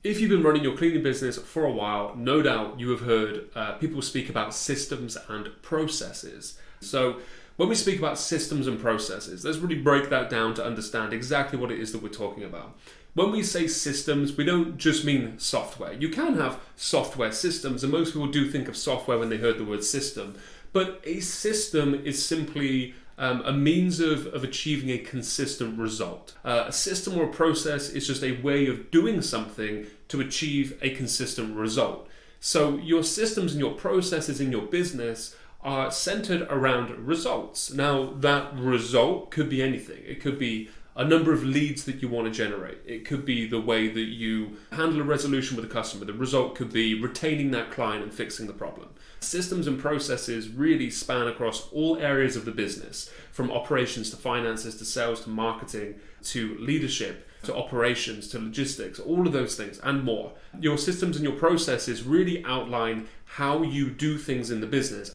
If you've been running your cleaning business for a while, no doubt you have heard people speak about systems and processes. So when we speak about systems and processes, let's really break that down to understand exactly what it is that we're talking about. When we say systems, we don't just mean software. You can have software systems, and most people do think of software when they heard the word system. But a system is simply a means of achieving a consistent result. A system or a process is just a way of doing something to achieve a consistent result. So your systems and your processes in your business are centered around results. Now, that result could be anything. It could be a number of leads that you want to generate. It could be the way that you handle a resolution with a customer. The result could be retaining that client and fixing the problem. Systems and processes really span across all areas of the business, from operations to finances to sales to marketing to leadership to operations to logistics, all of those things and more. Your systems and your processes really outline how you do things in the business.